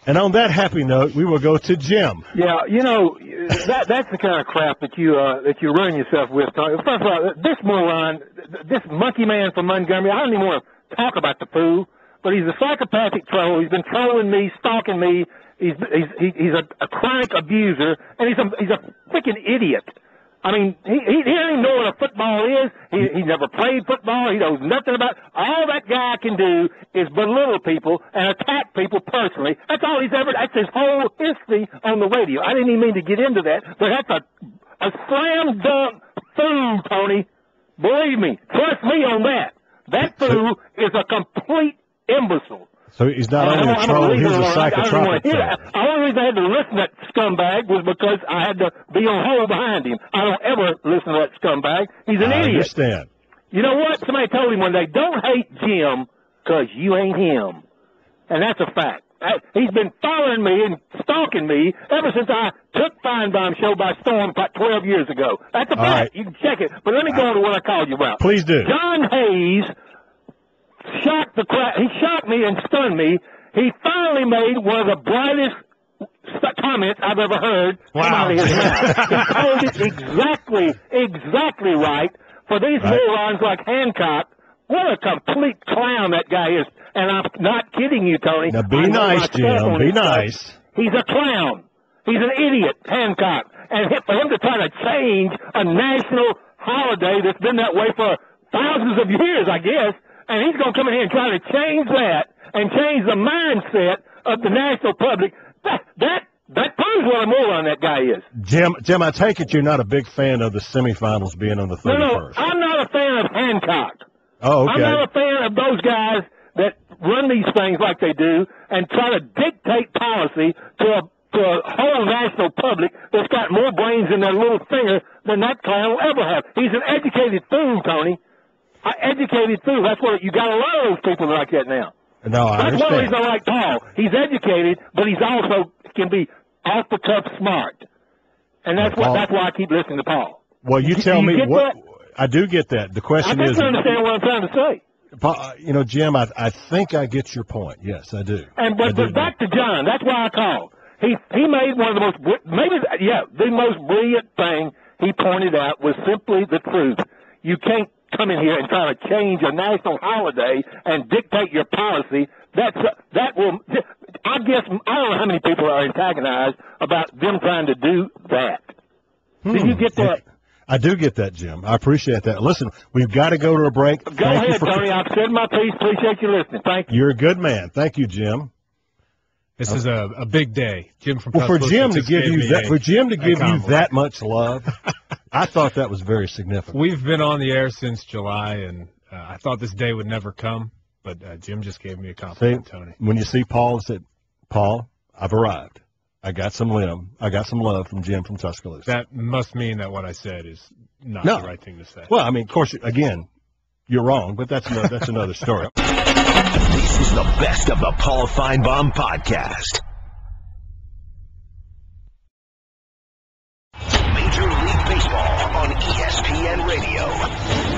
And on that happy note, we will go to Jim. Yeah, that's the kind of crap that you run yourself with. First of all, this moron, this monkey man from Montgomery, I don't even want to talk about the fool, but he's a psychopathic troll. He's been trolling me, stalking me. He's a chronic abuser, and he's a freaking idiot. I mean, he doesn't even know what a football is. He never played football. He knows nothing about it. All that guy can do is belittle people and attack people personally. That's all that's his whole history on the radio. I didn't even mean to get into that, but that's a slam dunk fool, Tony. Believe me. Trust me on that. That fool is a complete imbecile. So he's not only a troll, he's a psychotropic troll. The only reason I had to listen to that scumbag was because I had to be on hold behind him. I don't ever listen to that scumbag. He's an idiot. I understand. You know what? Somebody told him one day, don't hate Jim because you ain't him. And that's a fact. He's been following me and stalking me ever since I took Finebaum show by storm about 12 years ago. That's a fact. Right. You can check it. But let me go on to what I called you about. Please do. John Hayes shocked the crowd. He shocked me and stunned me. He finally made one of the brightest comments I've ever heard come out of his mouth. He told it exactly right. For these morons like Hancock, what a complete clown that guy is. And I'm not kidding you, Tony. Now be nice, Jim. Be nice. He's a clown. He's an idiot, Hancock. And for him to try to change a national holiday that's been that way for thousands of years, I guess, and he's going to come in here and try to change that and change the mindset of the national public. That proves what a moron that guy is. Jim, I take it you're not a big fan of the semifinals being on the 31st. No, I'm not a fan of Hancock. Oh, okay. I'm not a fan of those guys that run these things like they do and try to dictate policy to a whole national public that's got more brains in their little finger than that clown will ever have. He's an educated fool, Tony. Educated fool. That's what you got a lot of those people like that now. No, I That's understand. one reason I like Paul. He's educated, but he's also can be off the cuff smart, and that's why I keep listening to Paul. Well, you tell me what. I do get that. The question is, I understand what I'm trying to say. Paul, Jim, I think I get your point. Yes, I do. But back to John. That's why I called. He made one of the most the most brilliant thing he pointed out was simply the truth. You can't come in here and try to change a national holiday and dictate your policy. That will. I guess I don't know how many people are antagonized about them trying to do that. Did you get that? I do get that, Jim. I appreciate that. Listen, we've got to go to a break. Go ahead, Tony. I've said my piece. Appreciate you listening. Thank you. You're a good man. Thank you, Jim. This is a big day, Jim. For Jim to give you that much love, I thought that was very significant. We've been on the air since July, and I thought this day would never come, but Jim just gave me a compliment, Tony. When you see Paul, said, "Paul, I've arrived. I got some love from Jim from Tuscaloosa." That must mean that what I said is not the right thing to say. Well, I mean, of course, again, you're wrong, but that's another story. This is the best of the Paul Finebaum podcast. Major League Baseball on ESPN Radio.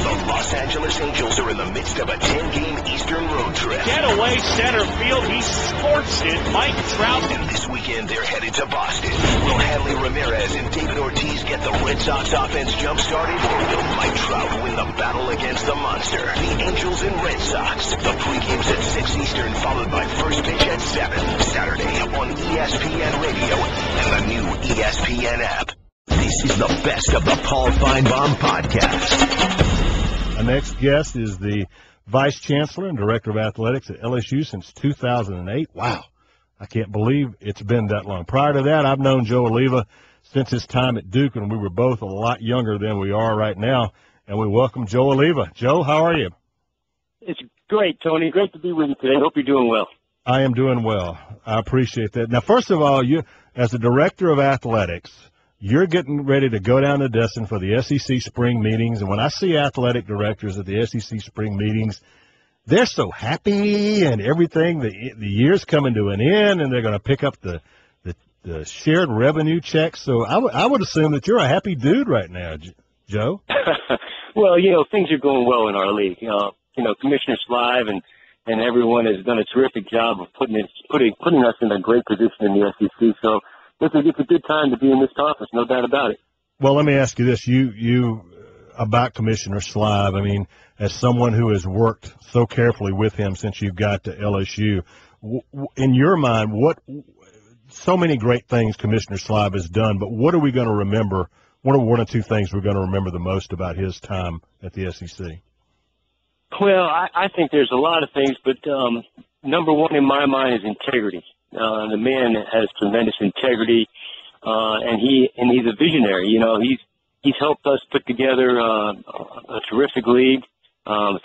The Los Angeles Angels are in the midst of a 10-game Eastern road trip. Getaway center field, he scorched it. Mike Trout. And this weekend, they're headed to Boston. Will Hanley Ramirez and David Ortiz get the Red Sox offense jump-started, or will Mike Trout win the battle against the monster? The Angels and Red Sox. The pregame's at 6 Eastern, followed by first pitch at 7. Saturday on ESPN Radio and the new ESPN app. This is the best of the Paul Finebaum podcast. Our next guest is the Vice Chancellor and Director of Athletics at LSU since 2008. Wow. I can't believe it's been that long. Prior to that, I've known Joe Alleva since his time at Duke, and we were both a lot younger than we are right now. And we welcome Joe Alleva. Joe, how are you? It's great, Tony. Great to be with you today. Hope you're doing well. I am doing well. I appreciate that. Now, first of all, you, as the Director of Athletics, you're getting ready to go down to Destin for the SEC spring meetings. And when I see athletic directors at the SEC spring meetings, they're so happy and everything. The year's coming to an end, and they're going to pick up the shared revenue checks. So I would assume that you're a happy dude right now, Joe. Well, things are going well in our league. Commissioner Slive and everyone has done a terrific job of putting us in a great position in the SEC. So it's a good time to be in this conference, no doubt about it. Well, let me ask you this: you about Commissioner Slive. I mean, as someone who has worked so carefully with him since you got to LSU, in your mind, so many great things Commissioner Slive has done, but what are we going to remember what are one or two things we're going to remember the most about his time at the SEC? Well, I think there's a lot of things, but number one in my mind is integrity. The man has tremendous integrity, and he's a visionary. You know, he's helped us put together a terrific league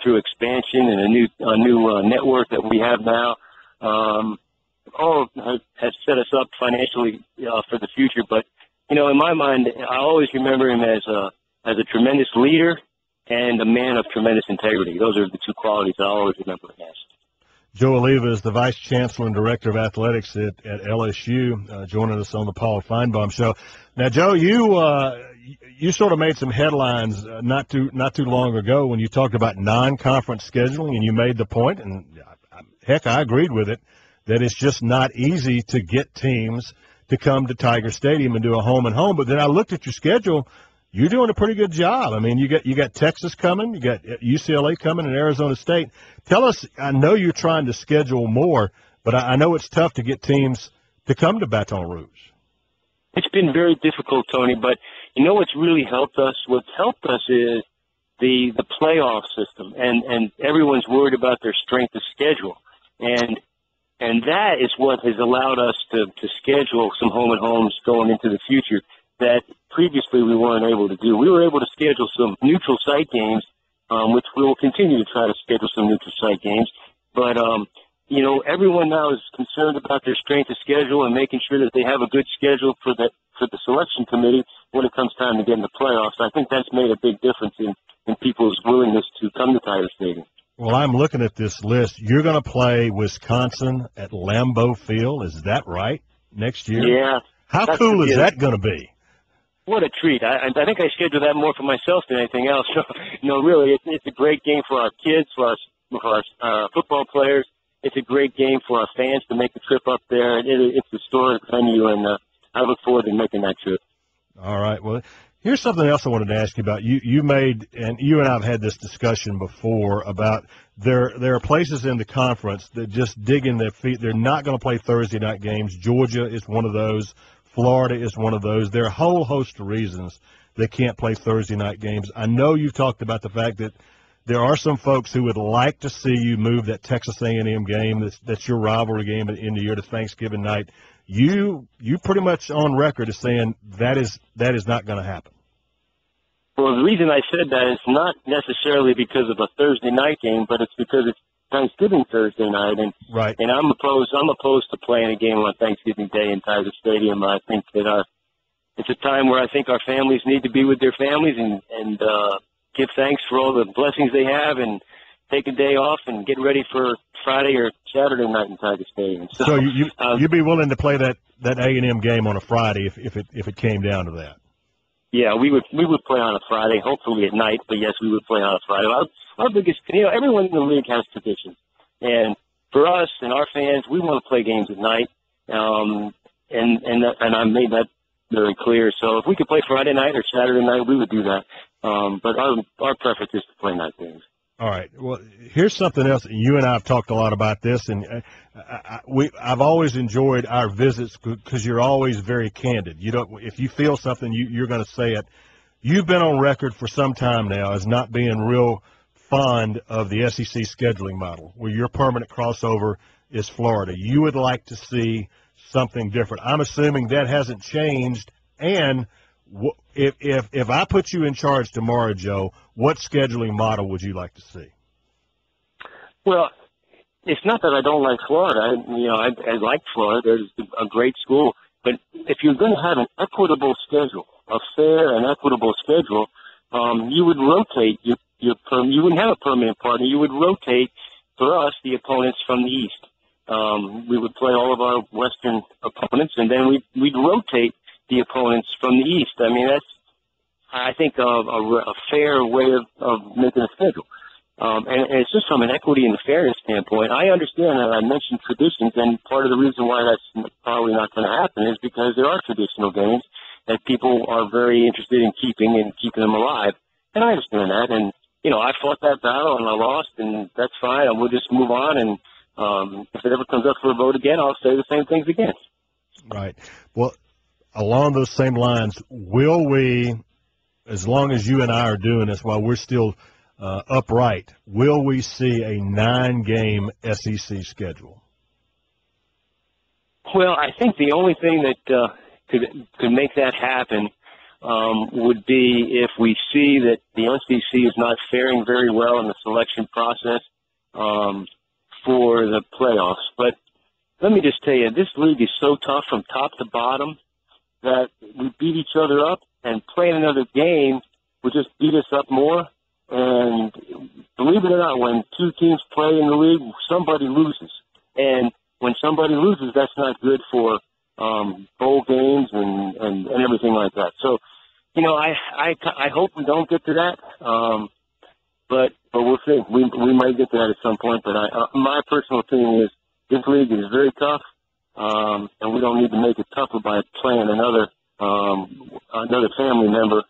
through expansion and a new network that we have now. All has set us up financially for the future. But you know, in my mind, I always remember him as a tremendous leader and a man of tremendous integrity. Those are the two qualities I always remember him as. Joe Alleva is the Vice Chancellor and Director of Athletics at LSU, joining us on the Paul Finebaum Show. Now, Joe, you sort of made some headlines not too long ago when you talked about non-conference scheduling, and you made the point, and heck, I agreed with it, that it's just not easy to get teams to come to Tiger Stadium and do a home and home. But then I looked at your schedule. You're doing a pretty good job. I mean, you got Texas coming, you got UCLA coming, and Arizona State. Tell us, I know you're trying to schedule more, but I know it's tough to get teams to come to Baton Rouge. It's been very difficult, Tony, but you know what's really helped us? What's helped us is the playoff system, and everyone's worried about their strength of schedule. And that is what has allowed us to schedule some home and homes going into the future that previously we weren't able to do. We were able to schedule some neutral site games, which we will continue to try to schedule some neutral site games. But, you know, everyone now is concerned about their strength of schedule and making sure that they have a good schedule for the selection committee when it comes time to get in the playoffs. I think that's made a big difference in people's willingness to come to Tiger Stadium. Well, I'm looking at this list. You're going to play Wisconsin at Lambeau Field. Is that right? Next year? Yeah. How cool is that going to be? What a treat. I think I schedule that more for myself than anything else. So, you know, really, it's a great game for our kids, for our football players. It's a great game for our fans to make the trip up there. It's a historic venue, and I look forward to making that trip. All right. Well, here's something else I wanted to ask you about. You made, and you and I have had this discussion before about there are places in the conference that just dig in their feet. They're not going to play Thursday night games. Georgia is one of those. Florida is one of those. There are a whole host of reasons they can't play Thursday night games. I know you've talked about the fact that there are some folks who would like to see you move that Texas A&M game. That's your rivalry game in the year to Thanksgiving night. You pretty much on record as saying that is not going to happen. Well, the reason I said that is not necessarily because of a Thursday night game, but it's because it's Thanksgiving Thursday night, and right. And I'm opposed to playing a game on Thanksgiving Day in Tiger Stadium. I think that it's a time where I think our families need to be with their families and give thanks for all the blessings they have, and take a day off and get ready for Friday or Saturday night in Tiger Stadium. So you'd be willing to play that A&M game on a Friday if it came down to that? Yeah, we would play on a Friday, hopefully at night, but yes, we would play on a Friday. Our biggest, everyone in the league has traditions, and for us and our fans, we want to play games at night, and I made that very clear. So if we could play Friday night or Saturday night, we would do that. But our preference is to play night games. All right. Well, here's something else. You and I have talked a lot about this, and I've always enjoyed our visits because you're always very candid. If you feel something, you're going to say it. You've been on record for some time now as not being real fond of the SEC scheduling model, where your permanent crossover is Florida. You would like to see something different. I'm assuming that hasn't changed. And if I put you in charge tomorrow, Joe, what scheduling model would you like to see? Well, it's not that I don't like Florida. I like Florida. There's a great school. But if you're going to have an equitable schedule, a fair and equitable schedule, you would rotate you wouldn't have a permanent partner. You would rotate, for us, the opponents from the East. We would play all of our Western opponents, and then we'd rotate the opponents from the East. I mean, that's, I think, a fair way of making a schedule. And it's just from an equity and fairness standpoint. I understand that I mentioned traditions, and part of the reason why that's probably not going to happen is because there are traditional games that people are very interested in keeping them alive. And I understand that. And, I fought that battle and I lost, and that's fine. And we'll just move on. And if it ever comes up for a vote again, I'll say the same things again. Right. Well, along those same lines, will we as long as you and I are doing this, while we're still upright, will we see a 9-game SEC schedule? Well, I think the only thing that could make that happen would be if we see that the SEC is not faring very well in the selection process for the playoffs. But let me just tell you, this league is so tough from top to bottom that we beat each other up, and playing another game would just beat us up more. And believe it or not, when two teams play in the league, somebody loses. And when somebody loses, that's not good for bowl games and everything like that. So, you know, I hope we don't get to that. But we'll see. We might get to that at some point. But my personal opinion is this league is very tough, and we don't need to make it tougher by playing another family member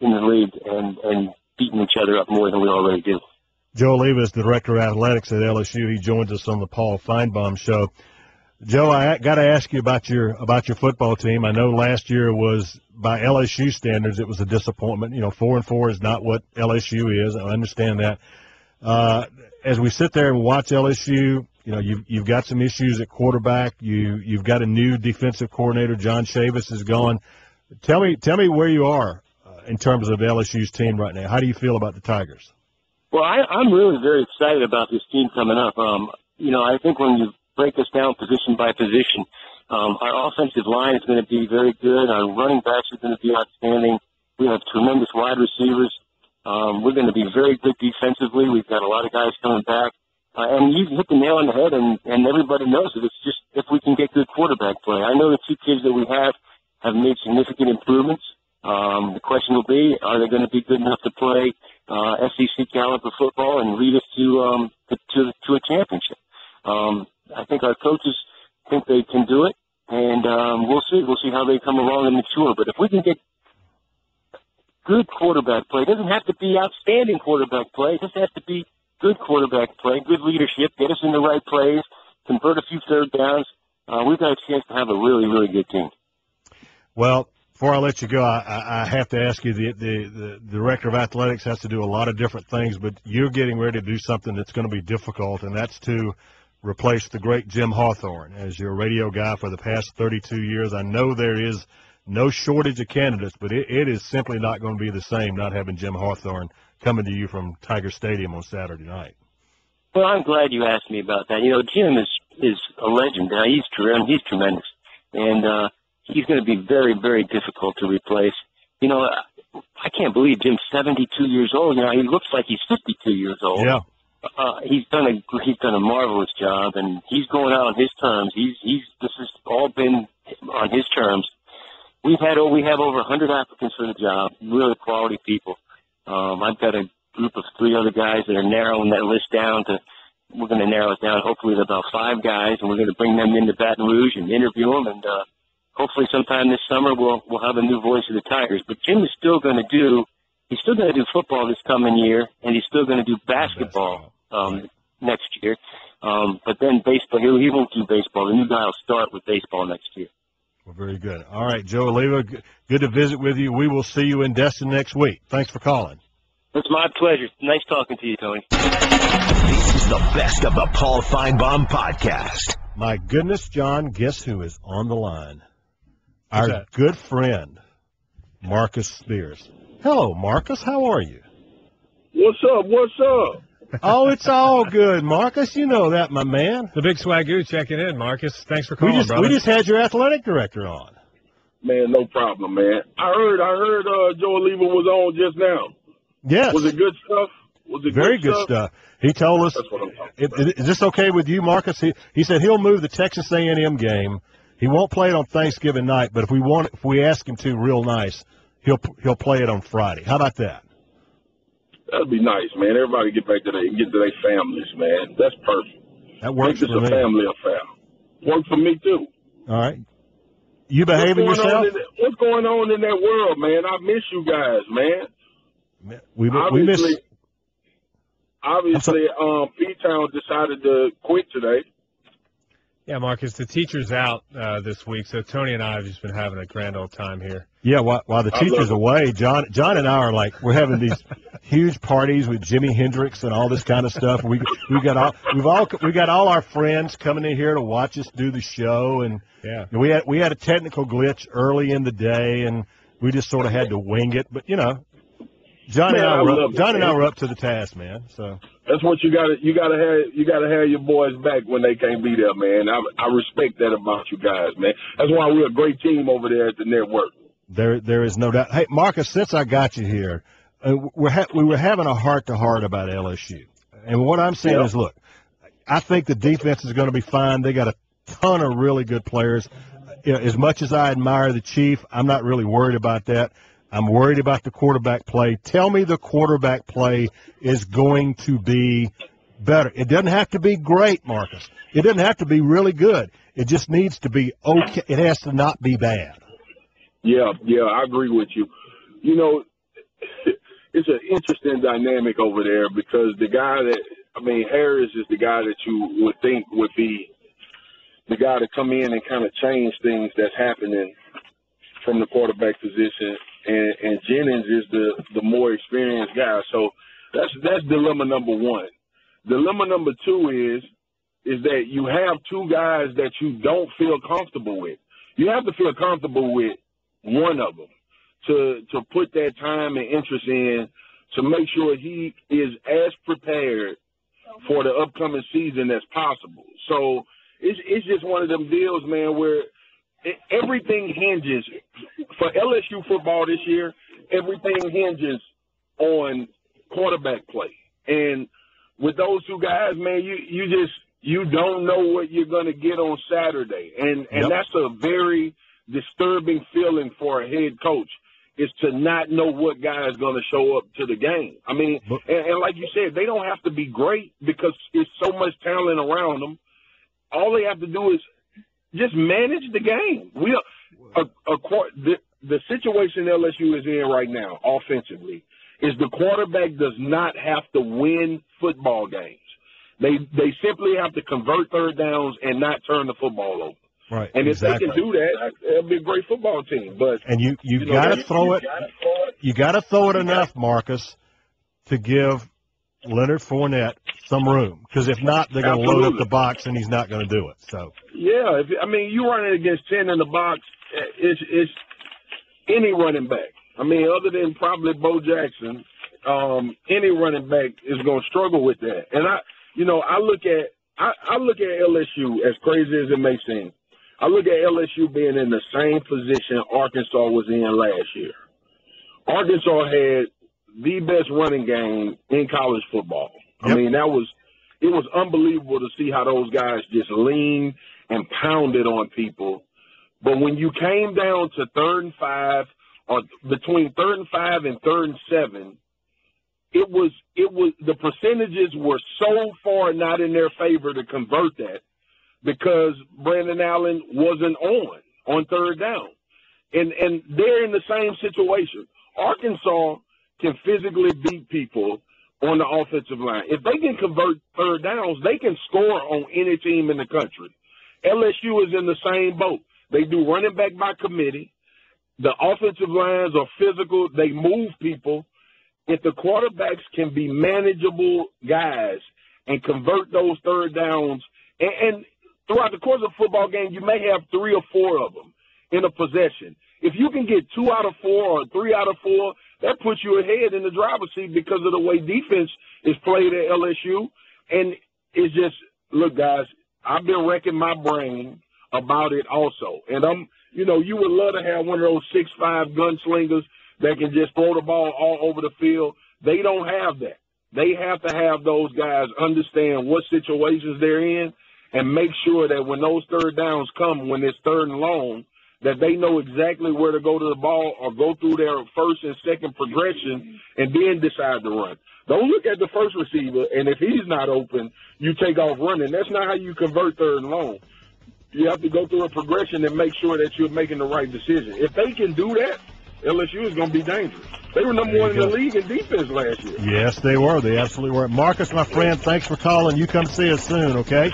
in the league and beating each other up more than we already do. Joe Alleva is the director of athletics at LSU. He joins us on the Paul Finebaum show. Joe, I got to ask you about your football team. I know last year was, by LSU standards, it was a disappointment. 4-4 is not what LSU is. I understand that. As we sit there and watch LSU, you've got some issues at quarterback. You've got a new defensive coordinator. John Chavis is gone. Tell me where you are in terms of LSU's team right now. How do you feel about the Tigers? Well, I'm really very excited about this team coming up. I think when you break us down position by position, our offensive line is going to be very good. Our running backs are going to be outstanding. We have tremendous wide receivers. We're going to be very good defensively. We've got a lot of guys coming back. And you hit the nail on the head, and everybody knows it. It's just if we can get good quarterback play. I know the two kids that we have made significant improvements. The question will be, are they going to be good enough to play SEC caliber football and lead us to a championship? I think our coaches think they can do it, and we'll see. We'll see how they come along and mature. But if we can get good quarterback play, it doesn't have to be outstanding quarterback play. It just has to be good quarterback play, good leadership, get us in the right plays, convert a few third downs. We've got a chance to have a really, really good team. Well, before I let you go, I have to ask you, the director of athletics has to do a lot of different things, but you're getting ready to do something that's going to be difficult, and that's to replace the great Jim Hawthorne as your radio guy for the past 32 years. I know there is no shortage of candidates, but it is simply not going to be the same not having Jim Hawthorne coming to you from Tiger Stadium on Saturday night. Well, I'm glad you asked me about that. Jim is a legend. He's tremendous, and he's going to be very, very difficult to replace. I can't believe Jim's 72 years old now. He looks like he's 52 years old. Yeah. He's done a marvelous job, and he's going out on his terms. This has all been on his terms. We have over 100 applicants for the job, really quality people. I've got a group of 3 other guys that are narrowing that list down we're going to narrow it down hopefully to about 5 guys, and we're going to bring them into Baton Rouge and interview them, and hopefully sometime this summer we'll have a new voice of the Tigers. But Jim is still going to do football this coming year, and he's still going to do basketball next year. But then baseball, he won't do baseball. The new guy will start with baseball next year. Well, very good. All right, Joe Alleva, good to visit with you. We will see you in Destin next week. Thanks for calling. It's my pleasure. Nice talking to you, Tony. This is the best of the Paul Finebaum podcast. My goodness, John, guess who is on the line? Who's Our that? good friend, Marcus Spears. Hello, Marcus. How are you? What's up? What's up? Oh, it's all good, Marcus. You know that, my man. The big swagoo checking in, Marcus. Thanks for calling, brother. We just had your athletic director on. Man, no problem, man. I heard Joe Alleva was on just now. Yes. Was it good stuff? Very good stuff. He told us. That's what I'm talking about. Is this okay with you, Marcus? He said he'll move the Texas A&M game. He won't play it on Thanksgiving night, but if we ask him to real nice, he'll play it on Friday. How about that? That'd be nice, man. Everybody get to their families, man. That's perfect. That works for me. Make this a family affair. Works for me too. All right. You behaving yourself? What's going on in that world, man? I miss you guys, man. We miss. Obviously, P-Town decided to quit today. Yeah, Marcus, the teacher's out this week, so Tony and I have just been having a grand old time here. Yeah, while the teacher's away, John and I are we're having these huge parties with Jimi Hendrix and all this kind of stuff. We got all our friends coming in here to watch us do the show, and yeah, we had a technical glitch early in the day, and we just sort of had to wing it. But John and I were up to the task, man. So that's what you gotta have your boys back when they can't be there, man. I respect that about you guys, man. That's why we're a great team over there at the network. There is no doubt. Hey, Marcus, since I got you here, we were having a heart-to-heart about LSU. And what I'm saying is, look, I think the defense is going to be fine. They got a ton of really good players. As much as I admire the Chief, I'm not really worried about that. I'm worried about the quarterback play. Tell me the quarterback play is going to be better. It doesn't have to be great, Marcus. It doesn't have to be really good. It just needs to be okay. It has to not be bad. Yeah, I agree with you. It's an interesting dynamic over there because the guy Harris is the guy that you would think would be the guy to come in and kind of change things that's happening from the quarterback position, and Jennings is the more experienced guy. So that's dilemma number one. Dilemma number two is that you have two guys that you don't feel comfortable with. You have to feel comfortable with one of them to put that time and interest in to make sure he is as prepared for the upcoming season as possible. So it's just one of them deals, man, where everything hinges for LSU football this year. Everything hinges on quarterback play, and with those two guys, man, you don't know what you're going to get on Saturday, and that's a very disturbing feeling for a head coach, is to not know what guy is going to show up to the game. I mean, and like you said, they don't have to be great because there's so much talent around them. All they have to do is just manage the game. The situation LSU is in right now, offensively, is the quarterback does not have to win football games. They simply have to convert third downs and not turn the football over. Right. And if exactly. they can do that, it'll be a great football team. But you got to throw it. You got to throw it enough, Marcus, to give Leonard Fournette some room. Because if not, they're going to load up the box, and he's not going to do it. So yeah, you running against 10 in the box. It's any running back. I mean, other than probably Bo Jackson, any running back is going to struggle with that. And I look at LSU, as crazy as it may seem. I look at LSU being in the same position Arkansas was in last year. Arkansas had the best running game in college football. Yep. I mean, it was unbelievable to see how those guys just leaned and pounded on people. But when you came down to 3rd and 5, or between 3rd and 5 and 3rd and 7, it was the percentages were so far not in their favor to convert that because Brandon Allen wasn't on 3rd down. And they're in the same situation. Arkansas can physically beat people on the offensive line. If they can convert 3rd downs, they can score on any team in the country. LSU is in the same boat. They do running back by committee. The offensive lines are physical. They move people. If the quarterbacks can be manageable guys and convert those 3rd downs, and throughout the course of a football game, you may have 3 or 4 of them in a possession. If you can get 2 out of 4 or 3 out of 4, that puts you ahead in the driver's seat because of the way defense is played at LSU. And it's just, look, guys, I've been wrecking my brain about it also. And you would love to have one of those 6'5" gunslingers that can just throw the ball all over the field. They don't have that. They have to have those guys understand what situations they're in and make sure that when those 3rd downs come, when it's 3rd and long, that they know exactly where to go to the ball or go through their first and second progression and then decide to run. Don't look at the first receiver, and if he's not open, you take off running. That's not how you convert 3rd and long. You have to go through a progression and make sure that you're making the right decision. If they can do that, LSU is going to be dangerous. They were number 1 in the league in defense last year. Yes, they were. They absolutely were. Marcus, my friend, thanks for calling. You come see us soon, okay?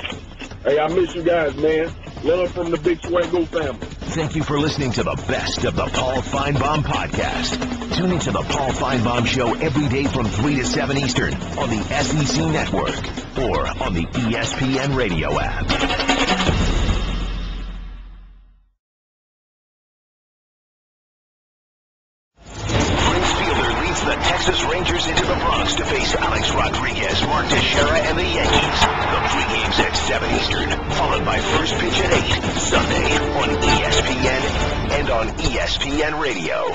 Hey, I miss you guys, man. Love from the Big Swago family. Thank you for listening to the best of the Paul Finebaum podcast. Tune into the Paul Finebaum Show every day from 3 to 7 Eastern on the SEC Network or on the ESPN Radio app. The Texas Rangers into the Bronx to face Alex Rodriguez, Mark Teixeira, and the Yankees. The pregame's at 7 Eastern, followed by first pitch at 8, Sunday on ESPN and on ESPN Radio.